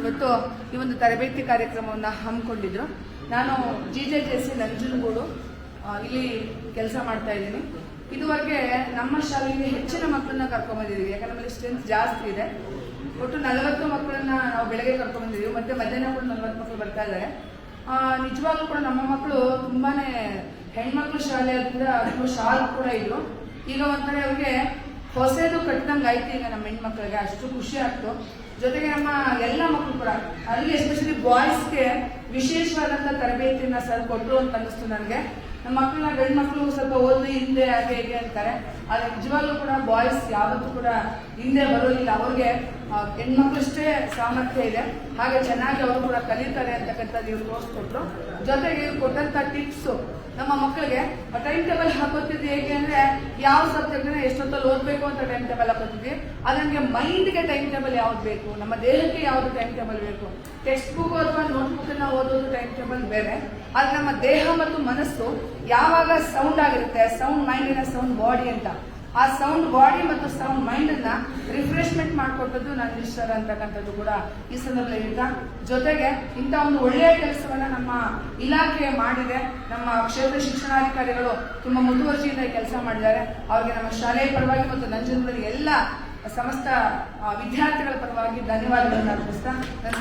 ಇವತ್ತು ಈ ಒಂದು ತರಬೇತಿ ಕಾರ್ಯಕ್ರಮವನ್ನು ಹಮ್ಮಿಕೊಂಡಿದ್ರು. ನಾನು GJJC ನಂಜನಗೂಡು ಇಲ್ಲಿ ಕೆಲಸ ಮಾಡ್ತಾ ಇದ್ದೀನಿ. ಇದುವರೆಗೆ ನಮ್ಮ ಶಾಲೆಗೆ ಹೆಚ್ಚಿನ ಮಕ್ಕಳನ್ನ ಕರ್ಕೊಂಡ್ಬಂದಿದ್ದೀವಿ. ಯಾಕಂದ್ರೆ ನಮ್ಮಲ್ಲಿ ಸ್ಟ್ರೆಂತ್ ಜಾಸ್ತಿ ಇದೆ. ಒಟ್ಟು 40 ಮಕ್ಕಳನ್ನ ನಾವು ಬೆಳಗ್ಗೆ ಕರ್ಕೊಂಡ್ಬಂದಿದ್ದೀವಿ. ಮತ್ತೆ ಮಧ್ಯಾಹ್ನ ಕೂಡ 40 ಮಕ್ಕಳು ಬರ್ತಾ ಇದ್ದಾರೆ. ನಿಜವಾಗ್ಲೂ ಕೂಡ ನಮ್ಮ ಮಕ್ಕಳು ತುಂಬಾನೇ ಹೆಣ್ಮಕ್ಳು ಶಾಲೆ ಅದರಿಂದ ಶಾರ್ಪ್ ಕೂಡ ಇದ್ರು. ಈಗ ಒಂಥರ ಅವ್ರಿಗೆ ಹೊಸದು ಕಟ್ಟಿದಂಗೆ ಆಯ್ತು. ಈಗ ನಮ್ಮ ಹೆಣ್ಮಕ್ಳಿಗೆ ಅಷ್ಟು ಖುಷಿ ಆಗ್ತು. ಜೊತೆಗೆ ನಮ್ಮ ಎಲ್ಲ ಮಕ್ಕಳು ಕೂಡ ಅಲ್ಲಿ ಎಸ್ಪೆಷಲಿ ಬಾಯ್ಸ್ಗೆ ವಿಶೇಷವಾದಂಥ ತರಬೇತಿಯನ್ನ ಸರ್ ಕೊಟ್ಟರು ಅಂತ ಅನ್ನಿಸ್ತು ನನಗೆ. ನಮ್ಮ ಮಕ್ಕಳನ್ನ ಗಂಡು ಮಕ್ಕಳು ಸ್ವಲ್ಪ ಓದಿ ಹಿಂದೆ ಹಾಗೆ ಹೇಗೆ ಅಂತಾರೆ, ಆದರೆ ನಿಜವಾಗ್ಲೂ ಕೂಡ ಬಾಯ್ಸ್ ಯಾವತ್ತೂ ಕೂಡ ಹಿಂದೆ ಬರೋದಿಲ್ಲ. ಅವ್ರಿಗೆ ಹೆಣ್ಮಕ್ಳಷ್ಟೇ ಸಾಮರ್ಥ್ಯ ಇದೆ, ಹಾಗೆ ಚೆನ್ನಾಗಿ ಅವರು ಕೂಡ ಕಲಿತಾರೆ ಅಂತಕ್ಕಂಥದ್ದು ಇವ್ರು ತೋರಿಸ್ಕೊಟ್ರು. ಜೊತೆಗೆ ಇವ್ರು ಕೊಟ್ಟಂತ ಟಿಪ್ಸು ನಮ್ಮ ಮಕ್ಕಳಿಗೆ ಟೈಮ್ ಟೇಬಲ್ ಹಾಕೋತಿದ್ವಿ. ಹೇಗೆ ಅಂದ್ರೆ ಯಾವ ಸಬ್ಜೆಕ್ಟ್ನ ಎಷ್ಟೊತ್ತಲ್ಲಿ ಓದಬೇಕು ಅಂತ ಟೈಮ್ ಟೇಬಲ್ ಹಾಕೋತಿದ್ವಿ. ಅದಂಗೆ ಮೈಂಡ್ಗೆ ಟೈಮ್ ಟೇಬಲ್ ಯಾವ್ದು ಬೇಕು, ನಮ್ಮ ದೇಹಕ್ಕೆ ಯಾವ್ದು ಟೈಮ್ ಟೇಬಲ್ ಬೇಕು. ಟೆಕ್ಸ್ಟ್ ಬುಕ್ ಅಥವಾ ನೋಟ್ ಬುಕ್ ನ ಓದೋದು ಟೈಮ್ ಟೇಬಲ್ ಬೇರೆ, ಆದ್ರೆ ನಮ್ಮ ದೇಹ ಮತ್ತು ಮನಸ್ಸು ಯಾವಾಗ ಸೌಂಡ್ ಆಗಿರುತ್ತೆ, ಸೌಂಡ್ ಮೈಂಡಿನ ಸೌಂಡ್ ಬಾಡಿ ಅಂತ, ಆ ಸೌಂಡ್ ಬಾಡಿ ಮತ್ತು ಸೌಂಡ್ ಮೈಂಡ್ ಅನ್ನ ರಿಫ್ರೆಶ್ಮೆಂಟ್ ಮಾಡಿಕೊಟ್ಟದ್ದು ನನ್ನ ಸರ್ ಅಂತಕ್ಕಂಥದ್ದು ಕೂಡ ಈ ಸಂದರ್ಭದಲ್ಲಿ ಹೇಳ್ತಾ, ಜೊತೆಗೆ ಇಂಥ ಒಂದು ಒಳ್ಳೆಯ ಕೆಲಸವನ್ನ ನಮ್ಮ ಇಲಾಖೆ ಮಾಡಿದೆ. ನಮ್ಮ ಕ್ಷೇತ್ರ ಶಿಕ್ಷಣಾಧಿಕಾರಿಗಳು ತುಂಬಾ ಮುತುವರ್ಜಿಯಿಂದ ಕೆಲಸ ಮಾಡಿದ್ದಾರೆ. ಅವರಿಗೆ ನಮ್ಮ ಶಾಲೆಯ ಪರವಾಗಿ ಮತ್ತು ನಂಜನಗೂಡಿನ ಎಲ್ಲ ಸಮಸ್ತ ವಿದ್ಯಾರ್ಥಿಗಳ ಪರವಾಗಿ ಧನ್ಯವಾದಗಳನ್ನು ಅರ್ಪಿಸ್ತಾ ನನ್ನ